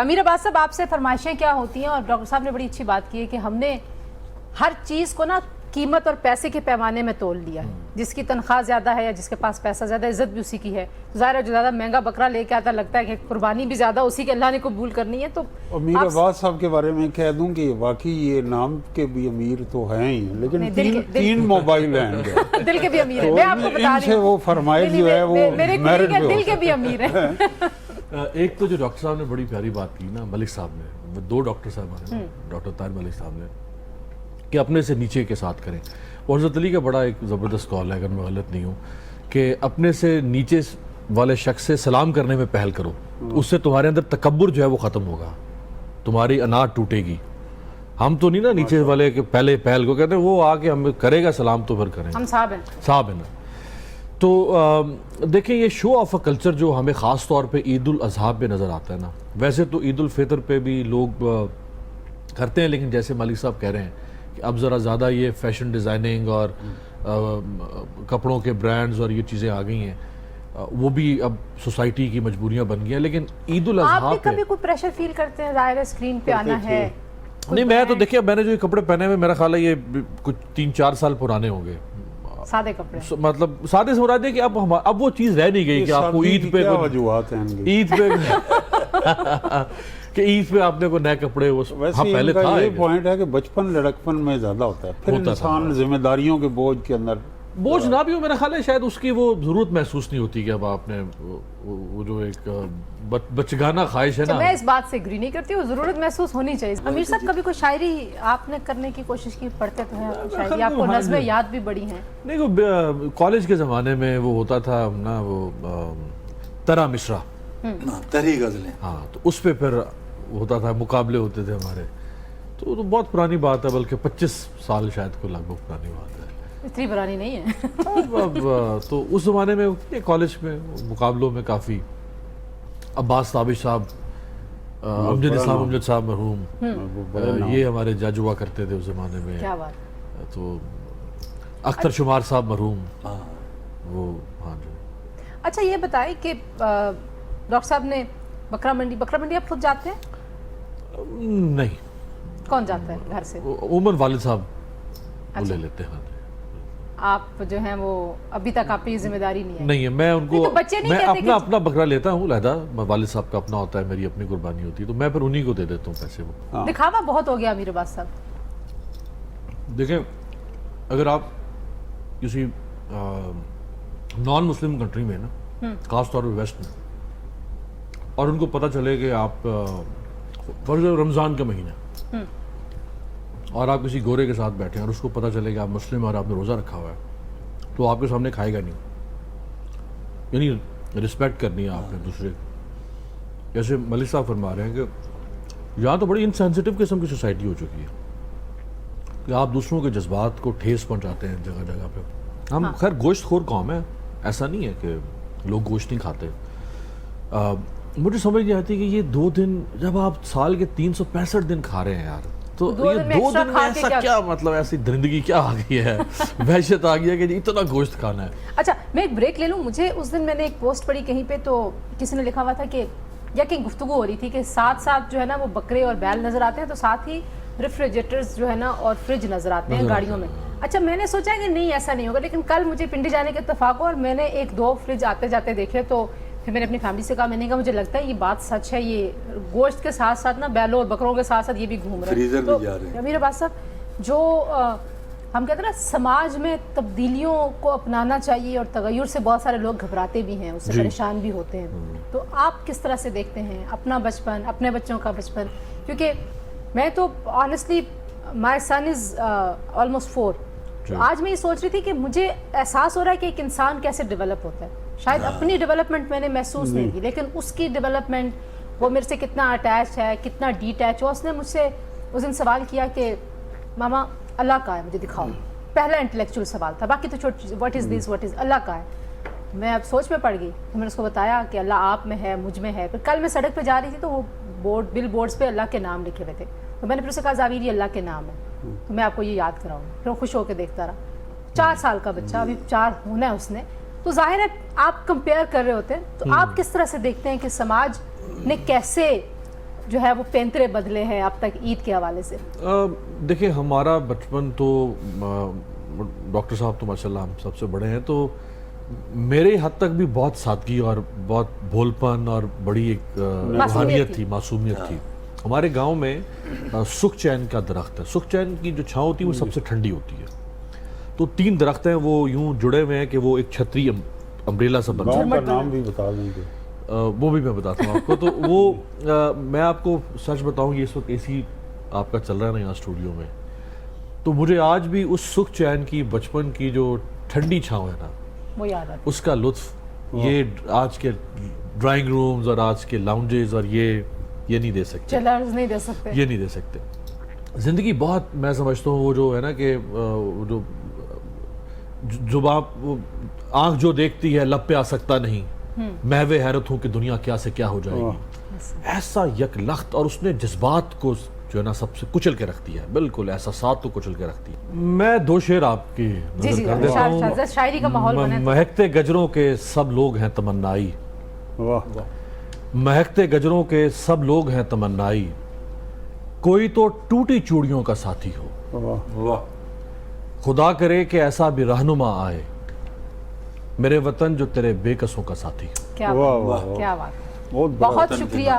امیر عباس صاحب آپ سے فرمائشیں کیا ہوتی ہیں؟ اور ڈاکٹر صاحب نے بڑی اچھی بات کی ہے کہ ہم نے ہر چیز کو نا قیمت اور پیسے کے پیمانے میں تول لیا ہے. جس کی تنخواہ زیادہ ہے یا جس کے پاس پیسہ زیادہ، عزت بھی اسی کی ہے. ظاہر ہے جو زیادہ مہنگا بکرا لے کے آتا لگتا ہے کہ قربانی بھی زیادہ اسی کے اللہ نے قبول کرنی ہے. تو امیر عباس صاحب کے بارے میں کہہ دوں کہ واقعی یہ نام کے بھی امیر تو ہیں ہی، لیکن تین موبائل ہیں دل کے بھی امیر ہیں. میں آپ کو بتا رہی ہوں وہ فرمائش جو ہے وہ میرٹ بھی دل کے بھی امیر ہیں. ایک تو جو ڈاکٹر صاحب نے بڑی پیاری بات کی نا، ملک صاحب نے، دو ڈاکٹر صاحب ہیں، ڈاکٹر طاہر ملک صاحب نے، کہ اپنے سے نیچے کے ساتھ کریں. اور حضرت علی کا بڑا ایک زبردست قول ہے، اگر میں غلط نہیں ہوں، کہ اپنے سے نیچے والے شخص سے سلام کرنے میں پہل کرو، اس سے تمہارے اندر تکبر جو ہے وہ ختم ہوگا، تمہاری اناٹ ٹوٹے گی. ہم تو نہیں نا نیچے والے کے پہلے پہل کو کہتے ہیں، وہ آ کے ہمیں کرے گا سلام تو پھر کریں گے. ہم صاحب ہیں نا. تو دیکھیں یہ شو آف اے کلچر جو ہمیں خاص طور پہ عید الاضحیٰ پہ نظر آتا ہے نا، ویسے تو عید الفطر پہ بھی لوگ کرتے ہیں، لیکن جیسے مالک صاحب کہہ رہے ہیں کہ اب ذرا زیادہ یہ فیشن ڈیزائننگ اور کپڑوں کے برانڈز اور یہ چیزیں آ گئی ہیں، وہ بھی اب سوسائٹی کی مجبوریاں بن گئی ہیں. لیکن عید الاضحیٰ آپ کبھی کوئی پریشر فیل کرتے ہیں ظاہر ہے اسکرین پہ آنا ہے؟ نہیں، میں تو دیکھیں میں نے جو یہ کپڑے پہنے ہوئے، میرا خیال ہے یہ کچھ 3-4 سال پرانے ہوں گے. سادے کپڑے، مطلب سادے سے مراد ہے کہ اب وہ چیز رہ نہیں گئی کہ آپ کو عید پہ کہ عید پہ آپ نے کوئی نئے کپڑے. ویسے ان کا یہ پوائنٹ ہے کہ بچپن لڑکپن میں زیادہ ہوتا ہے، پھر انسان ذمہ داریوں کے بوجھ کے اندر بوجھ نہ بھی ہو، میرا خیال ہے شاید اس کی وہ ضرورت محسوس نہیں ہوتی کہ اب آپ نے وہ جو ایک بچگانہ خواہش ہے نا. میں اس بات سے اگری نہیں کرتی ہوں، ضرورت محسوس ہونی چاہیے. امیر صاحب کبھی کوئی شاعری آپ نے کرنے کی کوشش کی؟ پڑھتے تو ہیں شاعری، آپ کو نظمیں یاد بھی بڑی ہیں. نہیں، کالج کے زمانے میں وہ ہوتا تھا نا، وہ ترا مشرا، تحریک غزلیں، ہاں، تو اس پہ پھر ہوتا تھا، مقابلے ہوتے تھے ہمارے. تو بہت پرانی بات ہے، بلکہ 25 سال شاید کو لگ بھگ پرانی بات ہے، اتنی پرانی نہیں ہے. اب تو اس زمانے میں کالج میں مقابلوں میں کافی عباس تابش صاحب، امجد اسلام امجد صاحب مرحوم، یہ ہمارے جج ہوا کرتے تھے اس زمانے میں. کیا بات. تو اختر شمار صاحب مرحوم، وہ ہاں جی. اچھا یہ بتائیں کہ ڈاکٹر صاحب نے بکرا منڈی آپ خود جاتے ہیں؟ نہیں. کون جاتا ہے گھر سے؟ عموماً والد صاحب وہ لے لیتے ہیں. آپ جو ہیں وہ ابھی تک آپ کی ذمہ داری نہیں ہے؟ نہیں ہے، میں ان کو میں اپنا بکرا لیتا ہوں علیحدہ، والد صاحب کا اپنا ہوتا ہے، میری اپنی قربانی ہوتی ہے، تو میں پھر انہی کو دے دیتا ہوں پیسے. وہ دکھاوا بہت ہو گیا امیر عباس صاحب. دیکھیں، اگر آپ کسی نان مسلم کنٹری میں نا، خاص طور پہ ویسٹ میں، اور ان کو پتہ چلے کہ آپ فرض رمضان کا مہینہ اور آپ کسی گورے کے ساتھ بیٹھے ہیں اور اس کو پتہ چلے کہ آپ مسلم اور آپ نے روزہ رکھا ہوا ہے، تو آپ کے سامنے کھائے گا نہیں. یعنی رسپیکٹ کرنی ہے آپ نے دوسرے. جیسے ملک صاحب فرما رہے ہیں کہ یہاں تو بڑی انسینسٹیو قسم کی سوسائٹی ہو چکی ہے کہ آپ دوسروں کے جذبات کو ٹھیس پہنچاتے ہیں جگہ جگہ پہ. ہم خیر گوشت خور قوم ہے، ایسا نہیں ہے کہ لوگ گوشت نہیں کھاتے. مجھے سمجھ نہیں آتی کہ یہ 2 دن جب آپ سال کے 365 دن کھا رہے ہیں یار، تو یہ 2 دن میں ایسا کیا، مطلب ایسی درندگی کیا آ گئی ہے، وحشت آ گئی ہے کہ اتنا گوشت کھانا ہے. اچھا میں ایک بریک لے لوں. مجھے اس دن میں نے ایک پوسٹ پڑھی کہیں پہ، تو کسی نے لکھا ہوا تھا کہ یا کہیں گفتگو ہو رہی تھی کہ ساتھ جو ہے نا وہ بکرے اور بیل نظر آتے ہیں، تو ساتھ ہی ریفریجریٹرز جو ہے نا اور فریج نظر آتے ہیں گاڑیوں میں. اچھا میں نے سوچا کہ نہیں ایسا نہیں ہوگا، لیکن کل مجھے پنڈی جانے کے اتفاق ہوا اور میں نے 1-2 فریج آتے جاتے دیکھے. تو پھر میں نے اپنی فیملی سے کہا، میں نے کہا مجھے لگتا ہے یہ بات سچ ہے، یہ گوشت کے ساتھ ساتھ نا بیلوں اور بکروں کے ساتھ ساتھ یہ بھی گھوم رہے ہیں. تو امیر عباس صاحب، جو ہم کہتے ہیں نا سماج میں تبدیلیوں کو اپنانا چاہیے اور تغیر سے بہت سارے لوگ گھبراتے بھی ہیں، اس سے پریشان بھی ہوتے ہیں، تو آپ کس طرح سے دیکھتے ہیں اپنا بچپن، اپنے بچوں کا بچپن؟ کیونکہ میں تو honestly my sun is almost 4. آج میں یہ سوچ رہی تھی کہ مجھے احساس ہو رہا ہے کہ ایک انسان کیسے ڈیولپ ہوتا ہے. شاید اپنی ڈیولپمنٹ میں نے محسوس نہیں کی، لیکن اس کی ڈیولپمنٹ وہ میرے سے کتنا اٹیچ ہے، کتنا ڈی اٹیچ ہوا. اس نے مجھ سے اس دن سوال کیا کہ ماما اللہ کا ہے، مجھے دکھاؤ. پہلا انٹلیکچوئل سوال تھا، باقی تو چھوٹی what is this, what is اللہ کا ہے. میں اب سوچ میں پڑ گئی، تو میں نے اس کو بتایا کہ اللہ آپ میں ہے، مجھ میں ہے. پھر کل میں سڑک پہ جا رہی تھی تو وہ بل بورڈز پہ اللہ کے نام لکھے ہوئے تھے، تو میں نے پھر اسے کہا زاویر یہ اللہ کے نام ہے، تو میں آپ کو یہ یاد کراؤں. پھر وہ خوش ہو کے دیکھتا رہا. 4 سال کا بچہ، ابھی 4 ہونا ہے اس نے. تو ظاہر ہے آپ کمپیئر کر رہے ہوتے ہیں، تو آپ کس طرح سے دیکھتے ہیں کہ سماج نے کیسے جو ہے وہ پینترے بدلے ہیں اب تک عید کے حوالے سے؟ دیکھیں ہمارا بچپن تو ڈاکٹر صاحب تو ماشاء اللہ ہم سب سے بڑے ہیں، تو میرے حد تک بھی بہت سادگی اور بہت بھولپن اور بڑی ایک روحانیت تھی، معصومیت تھی. ہمارے گاؤں میں سکھ چین کا درخت ہے. سکھ چین کی جو چھاؤں ہوتی ہے وہ سب سے ٹھنڈی ہوتی ہے. تو 3 درخت ہیں وہ یوں جڑے ہوئے ہیں کہ وہ ایک چھتری امبریلا سا بن گاؤں کا نام بھی بتا دیں گے. وہ بھی میں بتاتا ہوں آپ کو. تو وہ میں آپ کو سچ بتاؤں یہ اس وقت اے سی آپ کا چل رہا ہے نا یہاں اسٹوڈیو میں، تو مجھے آج بھی اس سکھ چین کی بچپن کی جو ٹھنڈی چھاؤں ہے نا وہ یاد آتا اس کا لطف یہ آج کے ڈرائنگ رومز اور آج کے لاؤنجز اور یہ نہیں دے سکتے، چلرز نہیں دے سکتے، یہ نہیں دے سکتے. زندگی بہت میں سمجھتا ہوں وہ جو ہے نا کہ جو زبان آنکھ جو دیکھتی ہے لب پہ آ سکتا نہیں، محو حیرت ہوں کہ دنیا کیا سے کیا ہو جائے گی، ایسا یک لخت. اور اس نے جذبات کو جو ہے نا سب سے کچل کے رکھتی ہے، بالکل احساسات کو کچل کے رکھتی ہے. میں 2 شعر آپ کی جی نظر جی کر دیتا ہوں. شاعری کا ماحول بنے. مہکتے گجروں کے سب لوگ ہیں تمنائی، واہ مہکتے گجروں کے سب لوگ ہیں تمنائی، کوئی تو ٹوٹی چوڑیوں کا ساتھی ہو، واہ واہ خدا کرے کہ ایسا بھی رہنما آئے میرے وطن جو تیرے بے کسوں کا ساتھی ہو. کیا واہ بات، واہ کیا بات، بہت بہت شکریہ.